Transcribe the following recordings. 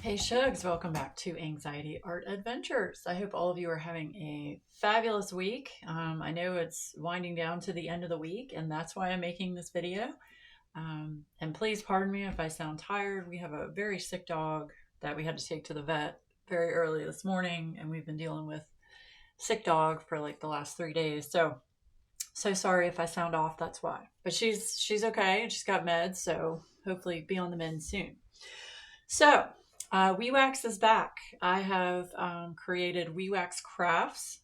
Hey Shugs, welcome back to Anxiety Art Adventures. I hope all of you are having a fabulous week. I know it's winding down to the end of the week, and that's why I'm making this video. And please pardon me if I sound tired. We have a very sick dog that we had to take to the vet very early this morning, and we've been dealing with sick dog for like the last 3 days. So sorry if I sound off, that's why. But she's okay, and she's got meds, so hopefully be on the mend soon. So, WeeWax is back. I have created WeeWax Crafts,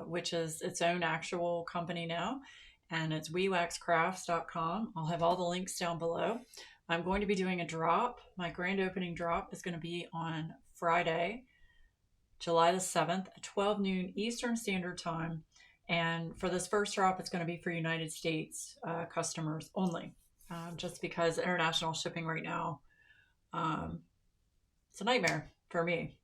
which is its own actual company now, and it's WeeWaxCrafts.com. I'll have all the links down below. I'm going to be doing a drop. My grand opening drop is going to be on Friday, July the 7th at 12 noon Eastern Standard Time. And for this first drop, it's going to be for United States customers only, just because international shipping right now, it's a nightmare for me.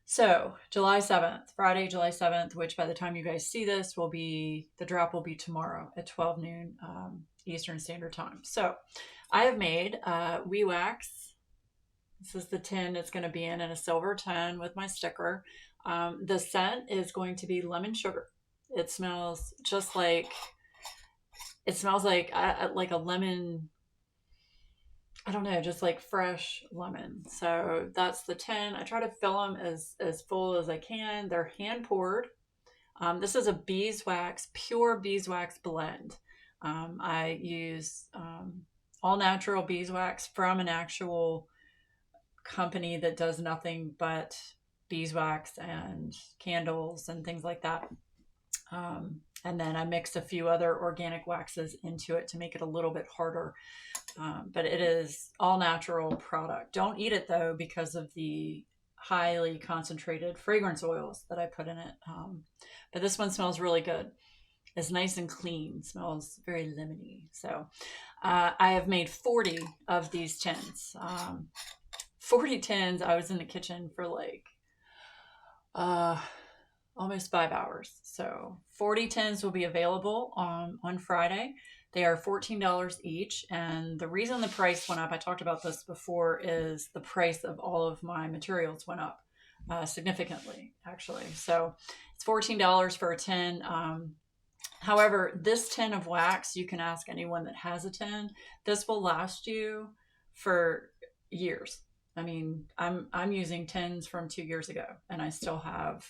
So July 7th, Friday, July 7th, which by the time you guys see this the drop will be tomorrow at 12 noon Eastern Standard Time. So I have made WeeWax. This is the tin it's going to be in a silver tin with my sticker. The scent is going to be lemon sugar. It smells just like, like a lemon, I don't know, just like fresh lemon. So that's the tin. I try to fill them as full as I can. They're hand poured. This is a beeswax, pure beeswax blend. I use all natural beeswax from an actual company that does nothing but beeswax and candles and things like that. And then I mix a few other organic waxes into it to make it a little bit harder. But it is all natural product. Don't eat it though because of the highly concentrated fragrance oils that I put in it. But this one smells really good. It's nice and clean. Smells very lemony. So I have made 40 of these tins. 40 tins. I was in the kitchen for like almost 5 hours. So 40 tins will be available on Friday. They are $14 each. And the reason the price went up, I talked about this before, is the price of all of my materials went up significantly, actually. So it's $14 for a tin. However, this tin of wax, you can ask anyone that has a tin. This will last you for years. I mean, I'm using tins from 2 years ago, and I still have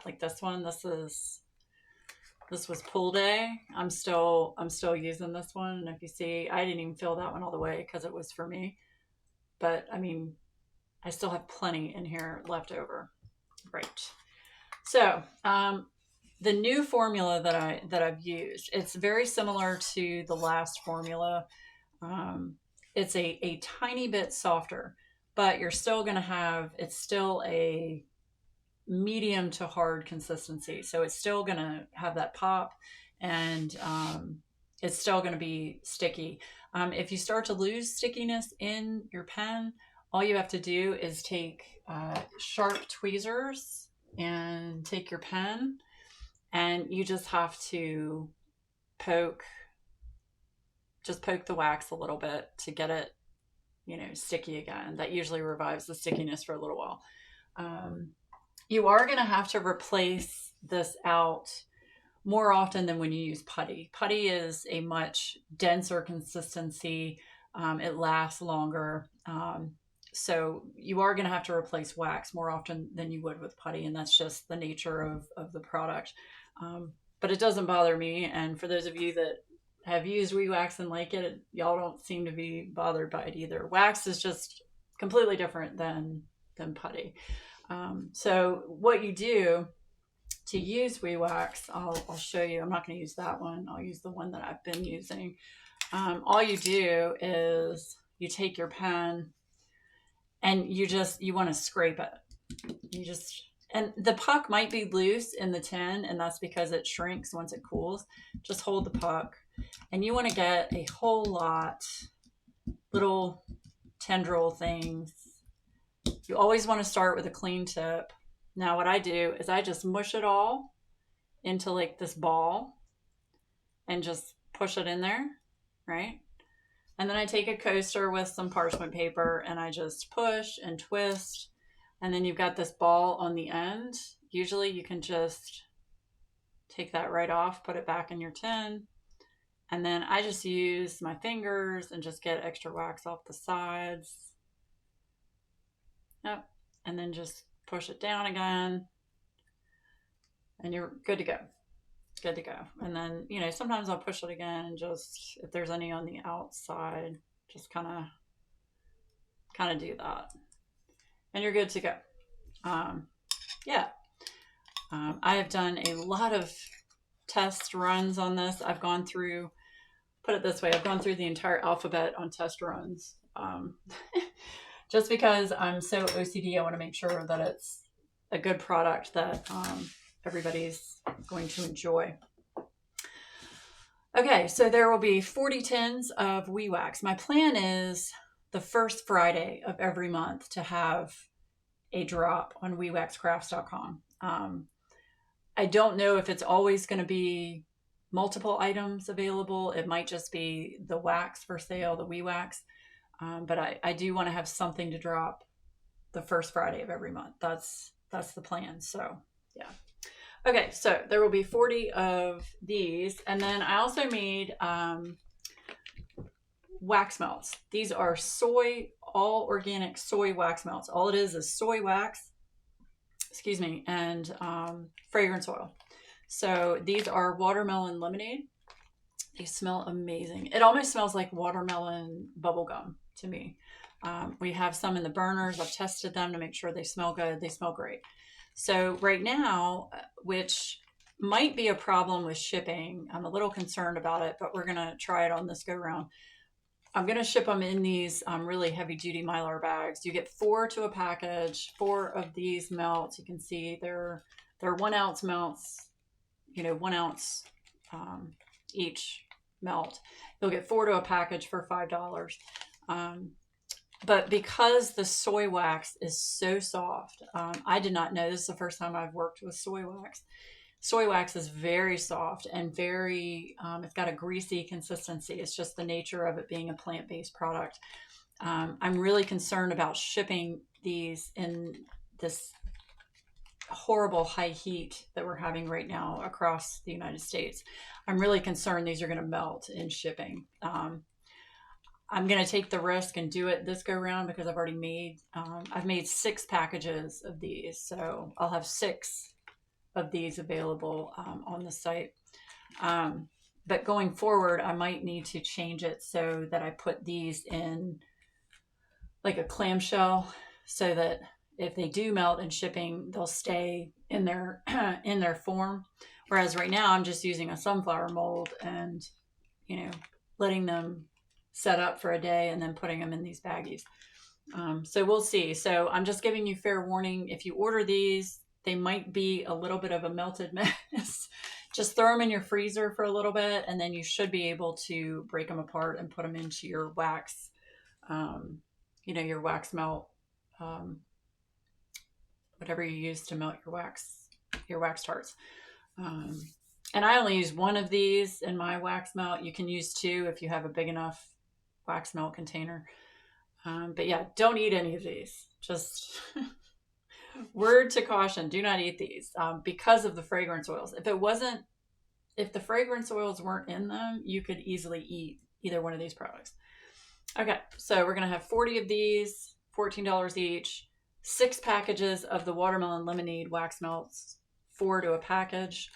like this one. This was pool day. I'm still using this one, and if you see, I didn't even fill that one all the way because it was for me. But I mean, I still have plenty in here left over. Right. So the new formula that I've used, it's very similar to the last formula. It's a tiny bit softer, but you're still going to have, it's still a medium to hard consistency. So it's still going to have that pop, and it's still going to be sticky. If you start to lose stickiness in your pen, all you have to do is take sharp tweezers and take your pen, and you just have to poke the wax a little bit to get it, sticky again. That usually revives the stickiness for a little while. You are going to have to replace this out more often than when you use putty. Putty is a much denser consistency. It lasts longer. So you are going to have to replace wax more often than you would with putty, and that's just the nature of the product. But it doesn't bother me. And for those of you that have used WeeWax and like it, y'all don't seem to be bothered by it either. Wax is just completely different than putty. So what you do to use WeeWax, I'll show you. I'm not going to use that one. I'll use the one that I've been using. All you do is you take your pen and you want to scrape it. And the puck might be loose in the tin, and that's because it shrinks once it cools. Just hold the puck, and you want to get a whole lot, little tendril things. You always want to start with a clean tip. Now what I do is I just mush it all into like this ball and just push it in there, right? And then I take a coaster with some parchment paper and I just push and twist. And then you've got this ball on the end. Usually you can just take that right off, put it back in your tin. And then I just use my fingers and just get extra wax off the sides. Yep. And then just push it down again. And you're good to go. Good to go. And then, you know, sometimes I'll push it again and just, if there's any on the outside, just kind of do that. And you're good to go. Yeah. I have done a lot of test runs on this. I've gone through, put it this way, I've gone through the entire alphabet on test runs. Just because I'm so OCD, I want to make sure that it's a good product that everybody's going to enjoy. Okay, so there will be 40 tins of WeeWax. My plan is the first Friday of every month to have a drop on WeeWaxCrafts.com. I don't know if it's always going to be multiple items available. It might just be the wax for sale, the WeeWax. But I do want to have something to drop the first Friday of every month. That's the plan. So yeah. Okay, so there will be 40 of these. And then I also made wax melts. These are all organic soy wax melts. All it is soy wax, excuse me, and fragrance oil. So these are watermelon lemonade. They smell amazing. It almost smells like watermelon bubblegum to me. We have some in the burners. I've tested them to make sure they smell good. They smell great. So right now, which might be a problem with shipping, I'm a little concerned about it, but we're going to try it on this go round. I'm going to ship them in these really heavy duty Mylar bags. You get 4 to a package, 4 of these melts. You can see they're 1 ounce melts, you know, 1 ounce each melt. You'll get 4 to a package for $5. But because the soy wax is so soft, I did not know, this is the first time I've worked with soy wax. Soy wax is very soft and very, it's got a greasy consistency. It's just the nature of it being a plant-based product. I'm really concerned about shipping these in this horrible high heat that we're having right now across the United States. I'm really concerned these are going to melt in shipping. I'm going to take the risk and do it this go round because I've already made, I've made 6 packages of these. So I'll have 6 of these available on the site. But going forward, I might need to change it so that I put these in like a clamshell so that if they do melt in shipping, they'll stay in their in their form. Whereas right now I'm just using a sunflower mold and, you know, letting them set up for a day and then putting them in these baggies. So we'll see. So I'm just giving you fair warning. If you order these, they might be a little bit of a melted mess. Just throw them in your freezer for a little bit, and then you should be able to break them apart and put them into your wax, you know, your wax melt, whatever you use to melt your wax tarts. And I only use 1 of these in my wax melt. You can use 2 if you have a big enough wax melt container. But yeah, don't eat any of these. Just word to caution, do not eat these because of the fragrance oils. If the fragrance oils weren't in them, you could easily eat either one of these products. Okay, so we're going to have 40 of these, $14 each, 6 packages of the watermelon lemonade wax melts, 4 to a package.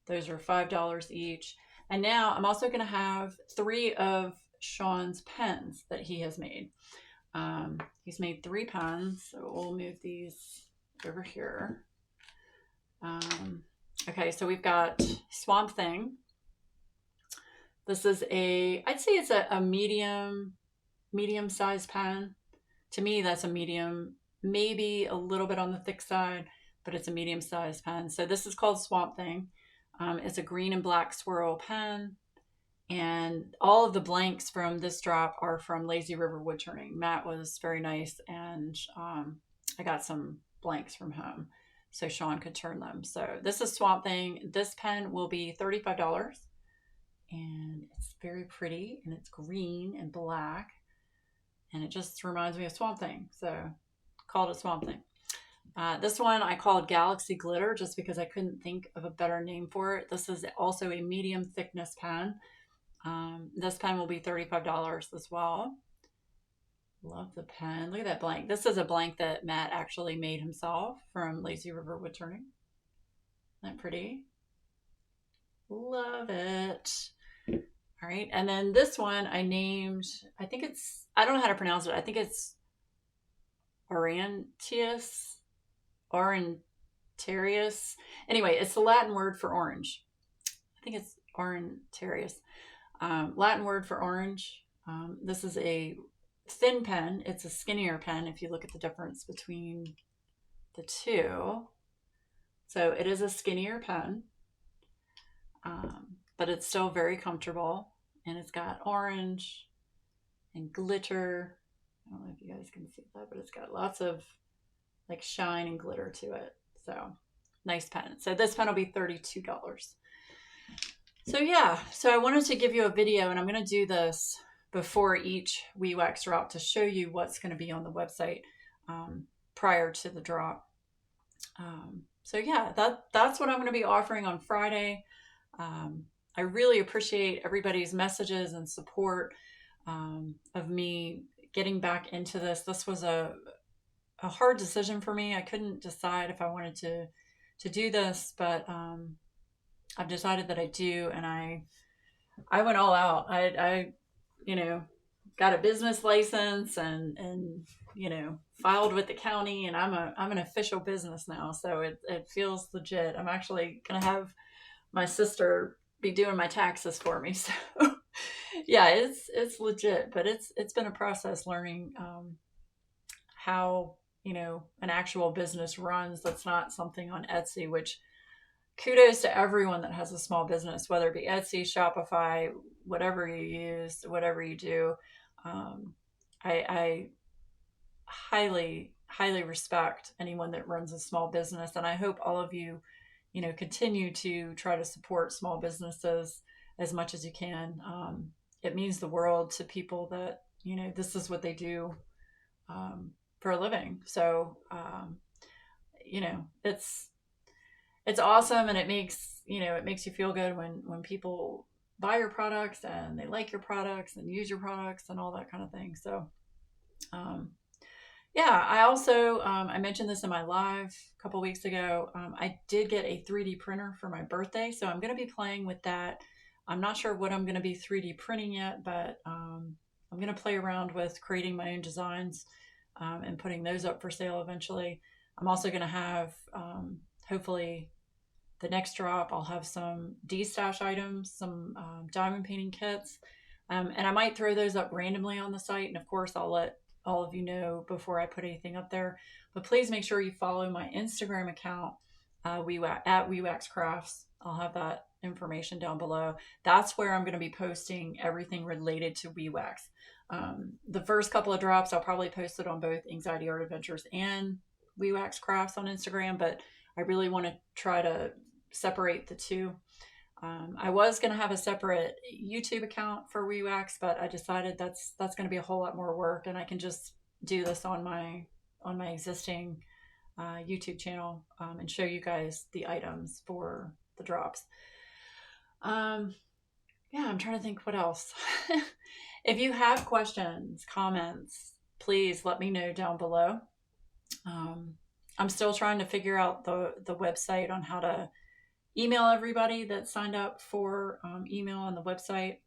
Those are $5 each. And now I'm also going to have 3 of Sean's pens that he has made. He's made 3 pens, so we'll move these over here. Okay, so we've got Swamp Thing. This is I'd say it's a medium sized pen. To me, that's a medium, maybe a little bit on the thick side, but it's a medium sized pen. So this is called Swamp Thing. It's a green and black swirl pen. And all of the blanks from this drop are from Lazy River Wood Turning. Matt was very nice, and I got some blanks from home so Sean could turn them. So this is Swamp Thing. This pen will be $35. and it's very pretty, and it's green and black, and it just reminds me of Swamp Thing, so called it Swamp Thing. This one I called Galaxy Glitter just because I couldn't think of a better name for it. This is also a medium thickness pen. This pen will be $35 as well. Love the pen. Look at that blank. This is a blank that Matt actually made himself from Lazy River Wood Turning. Isn't that pretty? Love it. All right. And then this one I named, I don't know how to pronounce it. I think it's Aurantius. Anyway, it's the Latin word for orange. I think it's Aurantius. Latin word for orange. This is a thin pen. It's a skinnier pen if you look at the difference between the two. So it is a skinnier pen, but it's still very comfortable, and it's got orange and glitter. I don't know if you guys can see that, but it's got lots of like shine and glitter to it. So nice pen. So this pen will be $32. So yeah, so I wanted to give you a video, and I'm going to do this before each WeeWax drop to show you what's going to be on the website prior to the drop. So yeah, that's what I'm going to be offering on Friday. I really appreciate everybody's messages and support of me getting back into this. This was a hard decision for me. I couldn't decide if I wanted to do this, but I've decided that I do, and I went all out. I got a business license and filed with the county, and I'm an official business now, so it feels legit. I'm actually gonna have my sister be doing my taxes for me, so yeah, it's legit, but it's been a process learning how an actual business runs. That's not something on Etsy, which kudos to everyone that has a small business, whether it be Etsy, Shopify, whatever you use, whatever you do. I highly respect anyone that runs a small business, and I hope all of you continue to try to support small businesses as much as you can. It means the world to people that this is what they do for a living. So it's awesome, and it makes you feel good when people buy your products and they like your products and use your products and all that kind of thing. So yeah, I also I mentioned this in my live a couple weeks ago. I did get a 3D printer for my birthday, so I'm going to be playing with that. I'm not sure what I'm going to be 3D printing yet, but I'm going to play around with creating my own designs and putting those up for sale eventually. I'm also going to have, hopefully, the next drop, I'll have some D-stash items, some diamond painting kits, and I might throw those up randomly on the site. And of course, I'll let all of you know before I put anything up there. But please make sure you follow my Instagram account, at WeeWax Crafts. I'll have that information down below. That's where I'm going to be posting everything related to WeeWax. The first couple of drops, I'll probably post it on both Anxiety Art Adventures and WeeWax Crafts on Instagram, but I really want to try to separate the two. I was going to have a separate YouTube account for WeeWax, but I decided that's going to be a whole lot more work, and I can just do this on my existing YouTube channel and show you guys the items for the drops. Yeah, I'm trying to think what else. If you have questions, comments, please let me know down below. I'm still trying to figure out the website on how to email everybody that signed up for email on the website.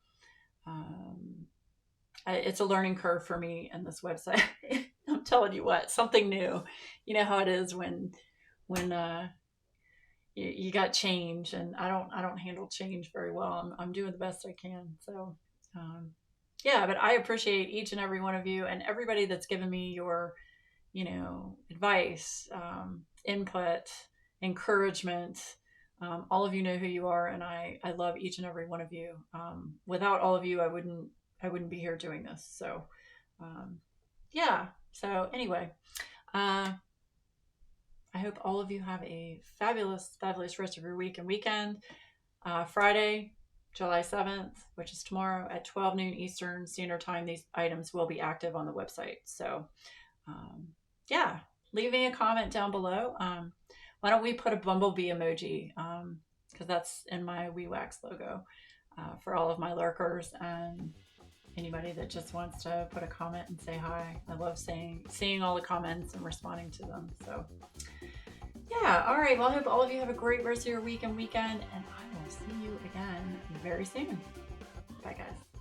It's a learning curve for me and this website. I'm telling you what, something new. You know how it is when you got change, and I don't handle change very well. I'm doing the best I can. So yeah, but I appreciate each and every one of you and everybody that's given me your advice, input, encouragement. All of you know who you are, and I love each and every one of you. Without all of you, I wouldn't be here doing this. So yeah. So anyway, I hope all of you have a fabulous rest of your week and weekend. Friday, July 7th, which is tomorrow at 12 noon Eastern Standard Time, these items will be active on the website. So, yeah, leave me a comment down below. Why don't we put a bumblebee emoji? Because that's in my WeeWax logo for all of my lurkers and anybody that just wants to put a comment and say hi. I love seeing all the comments and responding to them. So, yeah, all right. Well, I hope all of you have a great rest of your week and weekend, and I will see you again very soon. Bye, guys.